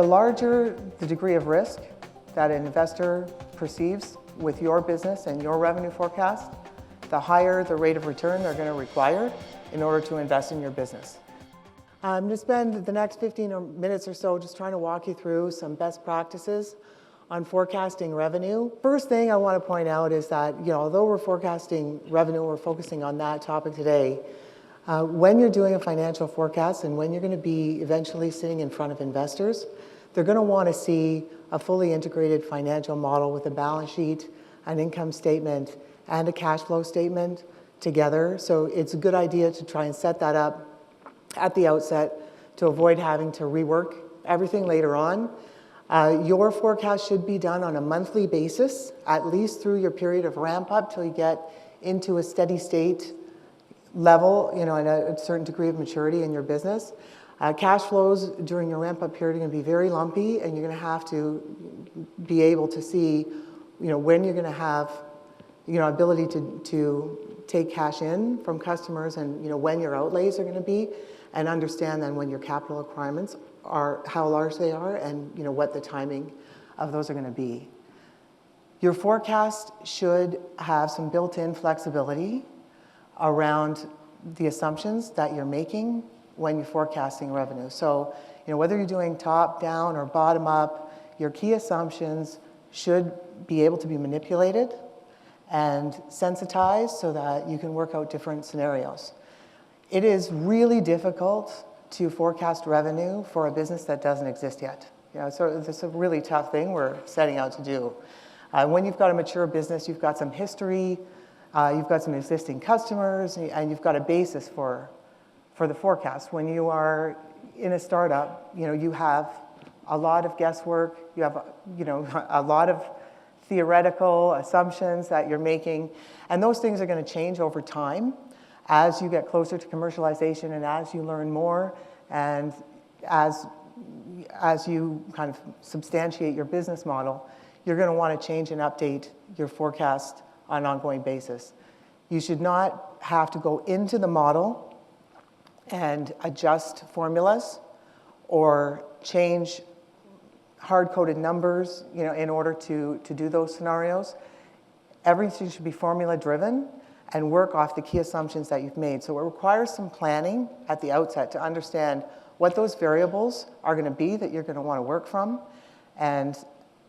The larger the degree of risk that an investor perceives with your business and your revenue forecast, the higher the rate of return they're going to require in order to invest in your business. I'm going to spend the next 15 minutes or so just trying to walk you through some best practices on forecasting revenue. First thing I want to point out is that, although we're forecasting revenue, we're focusing on that topic today. When you're doing a financial forecast and when you're going to be eventually sitting in front of investors, they're going to want to see a fully integrated financial model with a balance sheet, an income statement, and a cash flow statement together. So it's a good idea to try and set that up at the outset to avoid having to rework everything later on. Your forecast should be done on a monthly basis, at least through your period of ramp up till you get into a steady state level, and a certain degree of maturity in your business. Cash flows during your ramp up period are going to be very lumpy, and you're going to have to be able to see, when you're going to have, ability to take cash in from customers and, when your outlays are going to be, and understand then when your capital requirements are, how large they are, and what the timing of those are going to be. Your forecast should have some built-in flexibility around the assumptions that you're making when you're forecasting revenue. So, whether you're doing top-down or bottom-up, your key assumptions should be able to be manipulated and sensitized so that you can work out different scenarios. It is really difficult to forecast revenue for a business that doesn't exist yet. So it's a really tough thing we're setting out to do. When you've got a mature business, you've got some history, you've got some existing customers, and you've got a basis for the forecast. When you are in a startup, you have a lot of guesswork, you have a lot of theoretical assumptions that you're making, and those things are going to change over time as you get closer to commercialization and as you learn more and as you kind of substantiate your business model, you're going to want to change and update your forecast on an ongoing basis. You should not have to go into the model and adjust formulas or change hard-coded numbers, in order to do those scenarios. Everything should be formula-driven and work off the key assumptions that you've made. So it requires some planning at the outset to understand what those variables are going to be that you're going to want to work from, and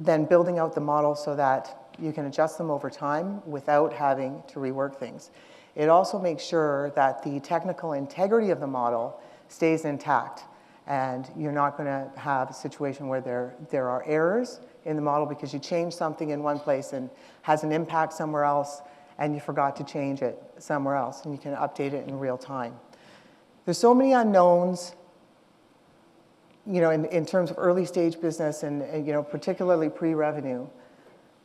then building out the model so that you can adjust them over time without having to rework things. It also makes sure that the technical integrity of the model stays intact, and you're not going to have a situation where there are errors in the model because you change something in one place and has an impact somewhere else, and you forgot to change it somewhere else, and you can update it in real time. There's so many unknowns, in terms of early stage business and particularly pre-revenue.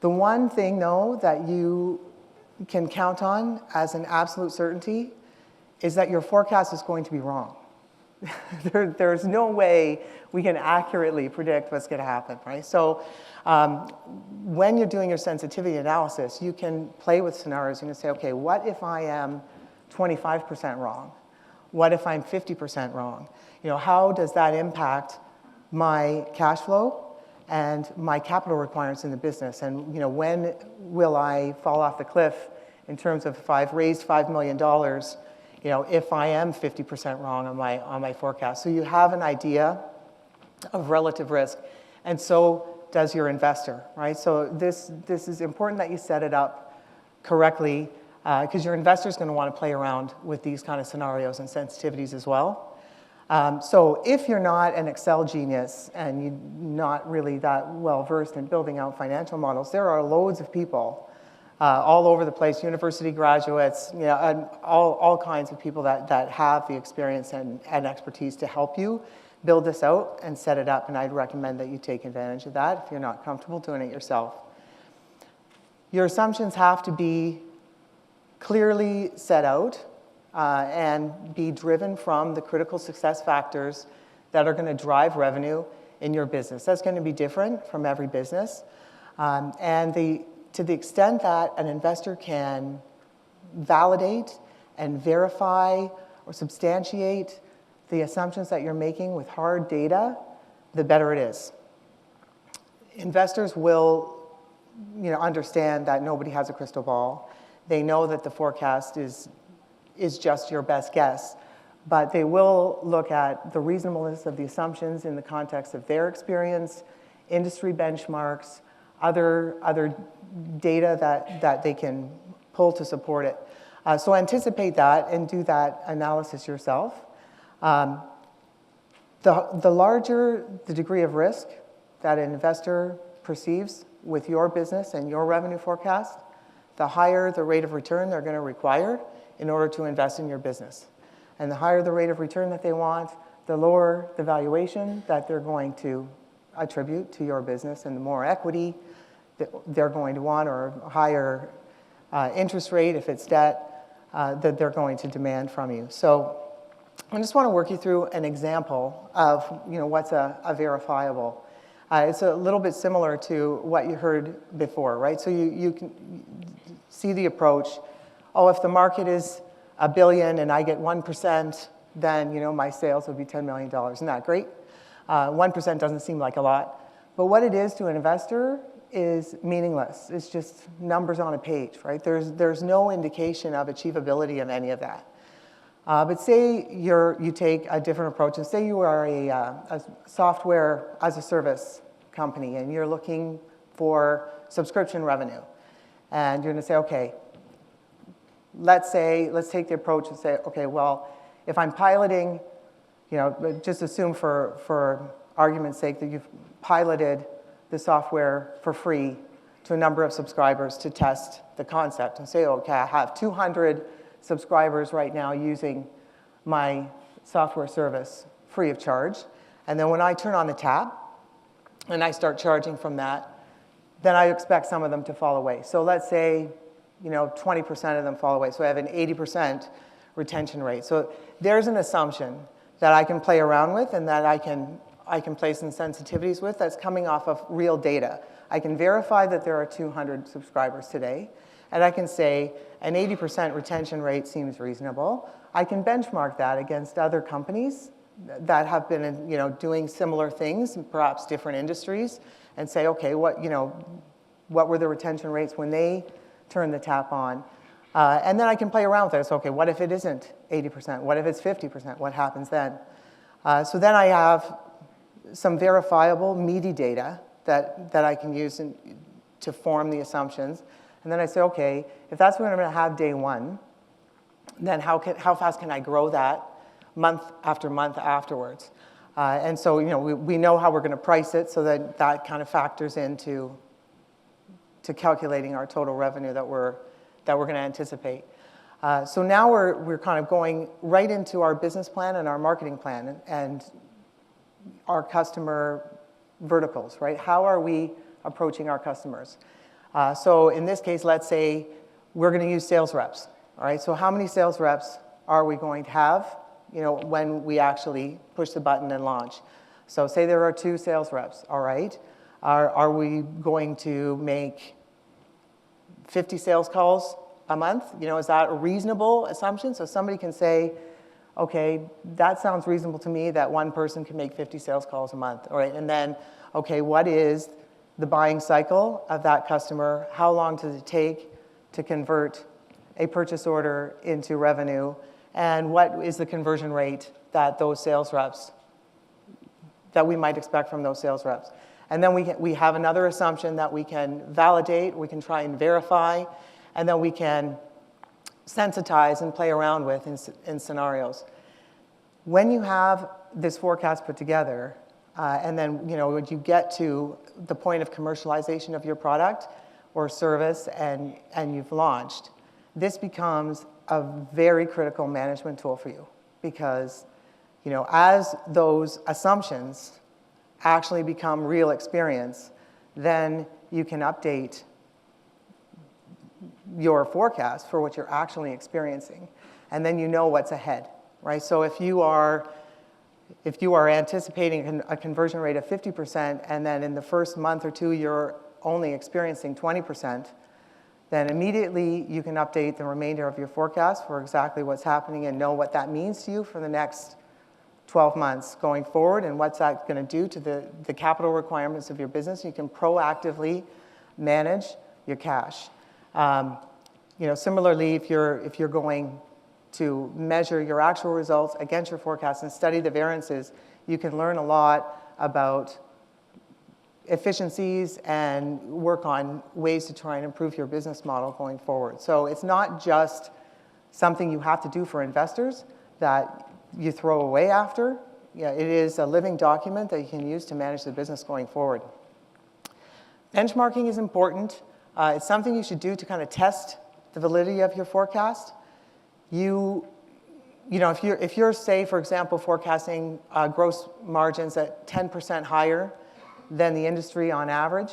The one thing, though, that you can count on as an absolute certainty is that your forecast is going to be wrong. There's no way we can accurately predict what's going to happen, right? So when you're doing your sensitivity analysis, you can play with scenarios. You can say, okay, what if I am 25% wrong? What if I'm 50% wrong? How does that impact my cash flow and my capital requirements in the business? And when will I fall off the cliff in terms of if I've raised $5 million, if I am 50% wrong on my forecast? So you have an idea of relative risk, and so does your investor, right? So this is important that you set it up correctly because your investor is going to want to play around with these kind of scenarios and sensitivities as well. So if you're not an Excel genius and you're not really that well versed in building out financial models, there are loads of people all over the place, university graduates, and all kinds of people that have the experience and expertise to help you build this out and set it up, and I'd recommend that you take advantage of that if you're not comfortable doing it yourself. Your assumptions have to be clearly set out and be driven from the critical success factors that are going to drive revenue in your business. That's going to be different from every business. To the extent that an investor can validate and verify or substantiate the assumptions that you're making with hard data, the better it is. Investors will understand that nobody has a crystal ball. They know that the forecast is just your best guess, but they will look at the reasonableness of the assumptions in the context of their experience, industry benchmarks, other data that they can pull to support it. So anticipate that and do that analysis yourself. The larger the degree of risk that an investor perceives with your business and your revenue forecast, the higher the rate of return they're going to require in order to invest in your business. And the higher the rate of return that they want, the lower the valuation that they're going to attribute to your business, and the more equity that they're going to want, or a higher interest rate if it's debt, that they're going to demand from you. So I just want to work you through an example of what's a verifiable. It's a little bit similar to what you heard before, right? So you can see the approach. Oh, if the market is $1 billion and I get 1%, then my sales would be $10 million. Isn't that great? 1% doesn't seem like a lot, but what it is to an investor is meaningless. It's just numbers on a page, right? There's no indication of achievability of any of that. But say you take a different approach, and say you are a software as a service company, and you're looking for subscription revenue. And you're going to say, okay, let's take the approach and say, okay, well, if I'm piloting, just assume for argument's sake that you've piloted the software for free to a number of subscribers to test the concept, and say, okay, I have 200 subscribers right now using my software service free of charge. And then when I turn on the tap and I start charging from that, then I expect some of them to fall away. So let's say 20% of them fall away. So I have an 80% retention rate. So there's an assumption that I can play around with and that I can play some sensitivities with that's coming off of real data. I can verify that there are 200 subscribers today, and I can say an 80% retention rate seems reasonable. I can benchmark that against other companies that have been doing similar things, perhaps different industries, and say, okay, what were the retention rates when they turned the tap on? And then I can play around with it. So, okay, what if it isn't 80%? What if it's 50%? What happens then? So then I have some verifiable, meaty data that I can use to form the assumptions. And then I say, okay, if that's what I'm going to have day one, then how fast can I grow that month after month afterwards? And so we know how we're going to price it, so that kind of factors into calculating our total revenue that we're going to anticipate. So now we're kind of going right into our business plan and our marketing plan and our customer verticals, right? How are we approaching our customers? So in this case, let's say we're going to use sales reps. All right. So how many sales reps are we going to have, when we actually push the button and launch? So say there are 2 sales reps. All right. Are we going to make 50 sales calls a month? Is that a reasonable assumption? So somebody can say, okay, that sounds reasonable to me that one person can make 50 sales calls a month. All right. And then, okay, what is the buying cycle of that customer? How long does it take to convert a purchase order into revenue? And what is the conversion rate that those sales reps, that we might expect from those sales reps? And then we have another assumption that we can validate, we can try and verify, and then we can sensitize and play around with in scenarios. When you have this forecast put together, and then when you get to the point of commercialization of your product or service and you've launched, this becomes a very critical management tool for you, because as those assumptions actually become real experience, then you can update your forecast for what you're actually experiencing, and then what's ahead, right? So if you are anticipating a conversion rate of 50%, and then in the first month or 2 you're only experiencing 20%, then immediately you can update the remainder of your forecast for exactly what's happening and know what that means to you for the next 12 months going forward and what's that going to do to the capital requirements of your business. You can proactively manage your cash. Similarly, if you're going to measure your actual results against your forecast and study the variances, you can learn a lot about efficiencies and work on ways to try and improve your business model going forward. So it's not just something you have to do for investors that you throw away after. Yeah, it is a living document that you can use to manage the business going forward. Benchmarking is important. It's something you should do to kind of test the validity of your forecast. If you're, say, for example, forecasting gross margins at 10% higher than the industry on average,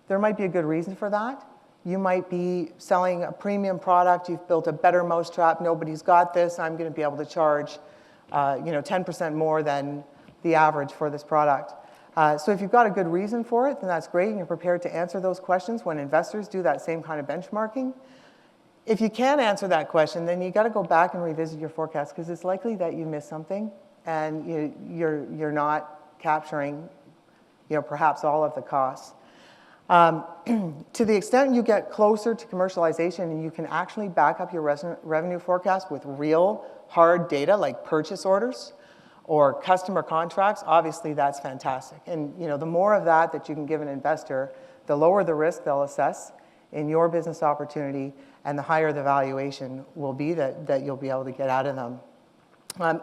there might be a good reason for that. You might be selling a premium product. You've built a better mousetrap. Nobody's got this. I'm going to be able to charge 10% more than the average for this product. So if you've got a good reason for it, then that's great, and you're prepared to answer those questions when investors do that same kind of benchmarking. If you can't answer that question, then you got to go back and revisit your forecast, because it's likely that you missed something and you're not capturing perhaps all of the costs. To the extent you get closer to commercialization and you can actually back up your revenue forecast with real hard data like purchase orders or customer contracts, obviously that's fantastic. And the more of that you can give an investor, the lower the risk they'll assess in your business opportunity, and the higher the valuation will be that you'll be able to get out of them.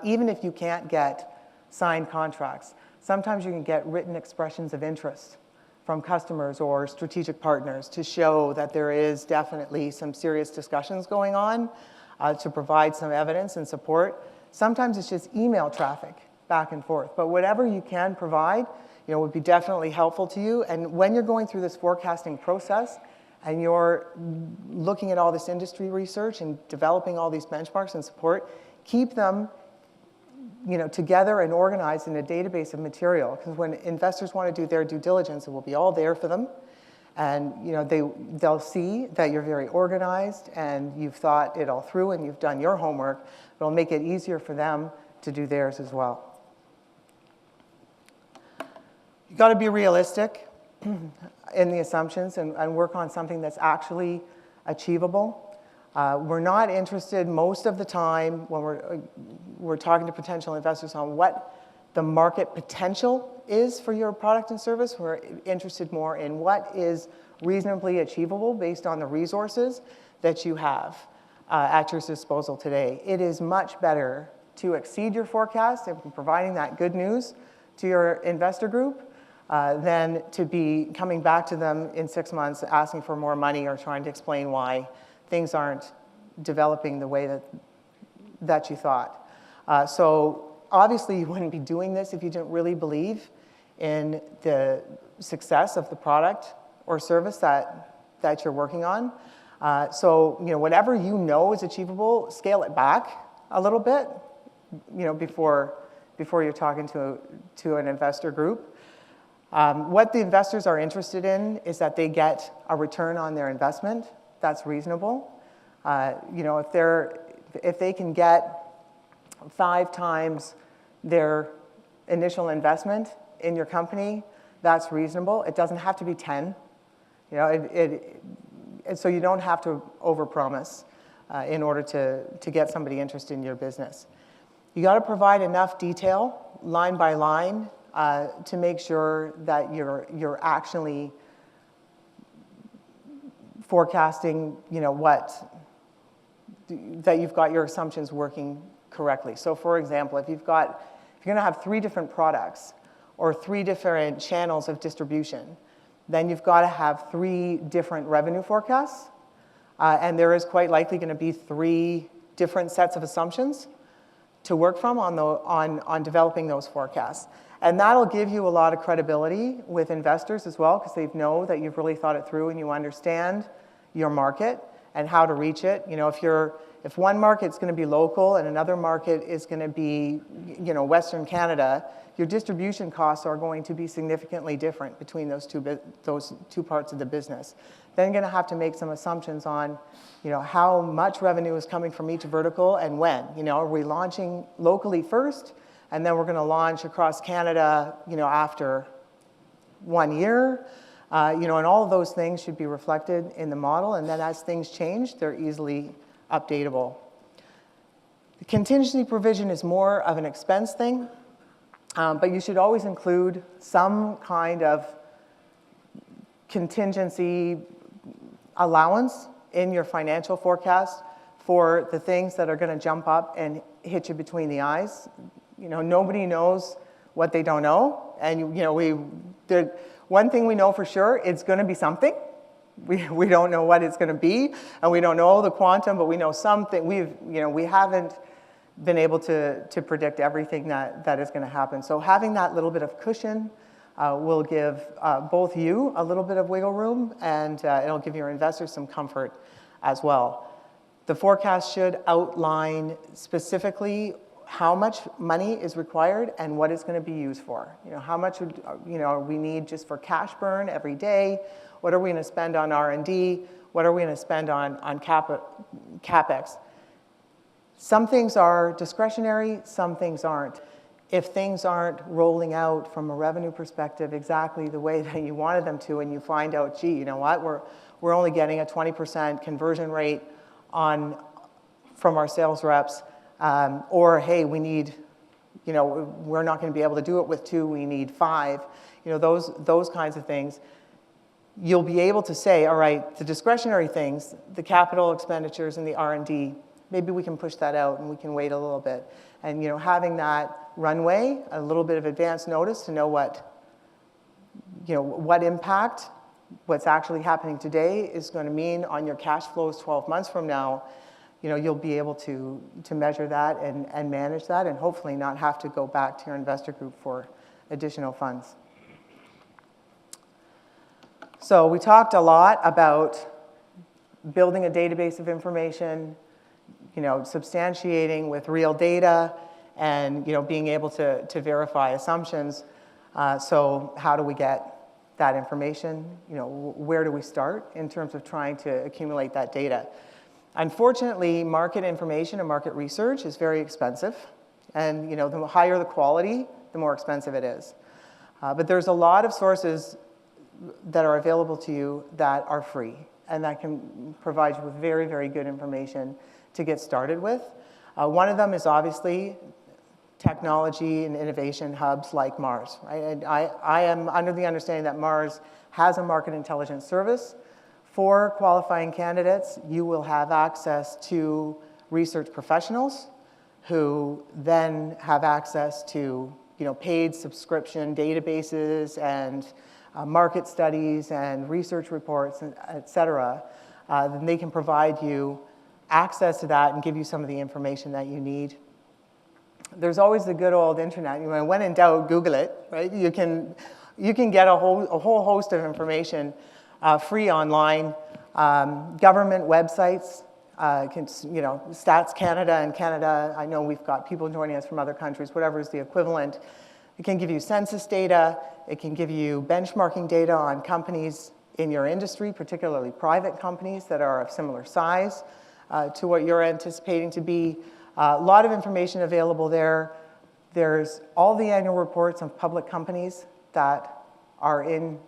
Even if you can't get signed contracts, sometimes you can get written expressions of interest from customers or strategic partners to show that there is definitely some serious discussions going on, to provide some evidence and support. Sometimes it's just email traffic back and forth. But whatever you can provide would be definitely helpful to you. And when you're going through this forecasting process and you're looking at all this industry research and developing all these benchmarks and support, keep them together and organized in a database of material, because when investors want to do their due diligence, it will be all there for them. And they'll see that you're very organized and you've thought it all through and you've done your homework. It'll make it easier for them to do theirs as well. You've got to be realistic in the assumptions and work on something that's actually achievable. We're not interested most of the time when we're talking to potential investors on what the market potential is for your product and service. We're interested more in what is reasonably achievable based on the resources that you have at your disposal today. It is much better to exceed your forecast and providing that good news to your investor group than to be coming back to them in 6 months asking for more money or trying to explain why things aren't developing the way that you thought. So obviously you wouldn't be doing this if you didn't really believe in the success of the product or service that you're working on. So whatever is achievable, scale it back a little bit before you're talking to an investor group. What the investors are interested in is that they get a return on their investment that's reasonable. If they can get 5 times their initial investment in your company, that's reasonable. It doesn't have to be 10. So you don't have to overpromise in order to get somebody interested in your business. You got to provide enough detail, line by line, to make sure that you're actually forecasting, that you've got your assumptions working correctly. So for example, if you're going to have 3 different products or 3 different channels of distribution, then you've got to have 3 different revenue forecasts. And there is quite likely going to be 3 different sets of assumptions to work from on developing those forecasts. And that'll give you a lot of credibility with investors as well, because they know that you've really thought it through and you understand your market and how to reach it. If one market's going to be local and another market is going to be, Western Canada, your distribution costs are going to be significantly different between those two parts of the business. Then you're going to have to make some assumptions on, how much revenue is coming from each vertical and when. Are we launching locally first, and then we're going to launch across Canada, after 1 year. And all of those things should be reflected in the model, and then as things change, they're easily updatable. The contingency provision is more of an expense thing, but you should always include some kind of contingency allowance in your financial forecast for the things that are going to jump up and hit you between the eyes. Nobody knows what they don't know, and one thing we know for sure, it's going to be something. We don't know what it's going to be, and we don't know the quantum, but we know something. We haven't been able to predict everything that is going to happen. So having that little bit of cushion will give both you a little bit of wiggle room, and it'll give your investors some comfort as well. The forecast should outline specifically how much money is required and what it's going to be used for. How much we need just for cash burn every day. What are we going to spend on R&D? What are we going to spend on CapEx? Some things are discretionary, some things aren't. If things aren't rolling out from a revenue perspective exactly the way that you wanted them to, and you find out, gee, you know what, we're only getting a 20% conversion rate from our sales reps, or hey, we need, we're not going to be able to do it with 2, we need 5. Those kinds of things. You'll be able to say, all right, the discretionary things, the capital expenditures and the R&D, maybe we can push that out and we can wait a little bit. And having that runway, a little bit of advance notice to know what impact what's actually happening today is going to mean on your cash flows 12 months from now, you'll be able to measure that and manage that, and hopefully not have to go back to your investor group for additional funds. So we talked a lot about building a database of information, substantiating with real data, and being able to verify assumptions. So how do we get that information? Where do we start in terms of trying to accumulate that data? Unfortunately, market information and market research is very expensive, and the higher the quality, the more expensive it is. But there's a lot of sources that are available to you that are free, and that can provide you with very, very good information to get started with. One of them is obviously technology and innovation hubs like Mars. Right? And I am under the understanding that Mars has a market intelligence service. For qualifying candidates, you will have access to research professionals who then have access to paid subscription databases and market studies and research reports, et cetera. Then they can provide you access to that and give you some of the information that you need. There's always the good old internet. When in doubt, Google it. Right? You can get a whole host of information free online. Government websites, Stats Canada and Canada. I know we've got people joining us from other countries. Whatever is the equivalent. It can give you census data. It can give you benchmarking data on companies in your industry, particularly private companies that are of similar size to what you're anticipating to be. A lot of information available there. There's all the annual reports of public companies that are in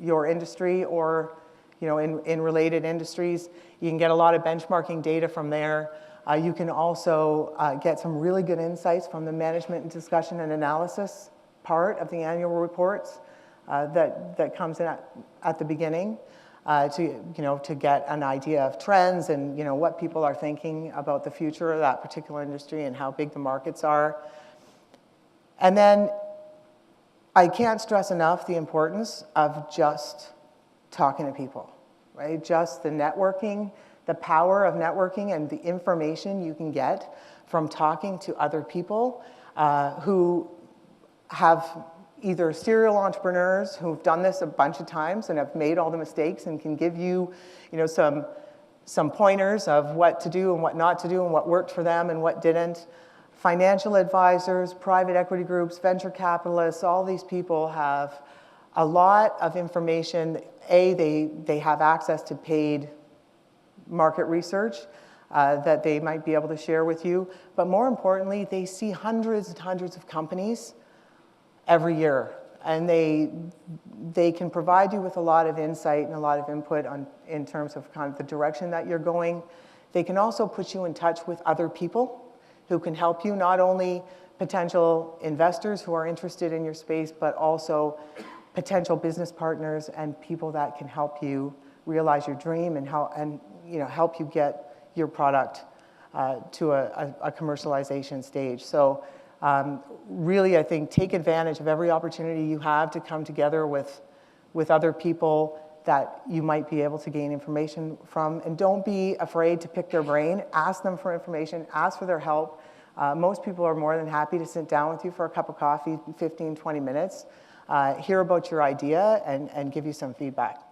your industry or in related industries. You can get a lot of benchmarking data from there. You can also get some really good insights from the management and discussion and analysis part of the annual reports that comes in at the beginning to get an idea of trends and what people are thinking about the future of that particular industry and how big the markets are. And then I can't stress enough the importance of just talking to people, right? Just the networking, the power of networking and the information you can get from talking to other people who have either serial entrepreneurs who've done this a bunch of times and have made all the mistakes and can give you, some pointers of what to do and what not to do and what worked for them and what didn't. Financial advisors, private equity groups, venture capitalists, all these people have a lot of information. They have access to paid market research that they might be able to share with you. But more importantly, they see hundreds and hundreds of companies every year. And they can provide you with a lot of insight and a lot of input in terms of kind of the direction that you're going. They can also put you in touch with other people who can help you, not only potential investors who are interested in your space, but also potential business partners and people that can help you realize your dream and help you get your product to a commercialization stage. So really, I think, take advantage of every opportunity you have to come together with other people that you might be able to gain information from. And don't be afraid to pick their brain. Ask them for information. Ask for their help. Most people are more than happy to sit down with you for a cup of coffee, 15, 20 minutes, hear about your idea, and give you some feedback.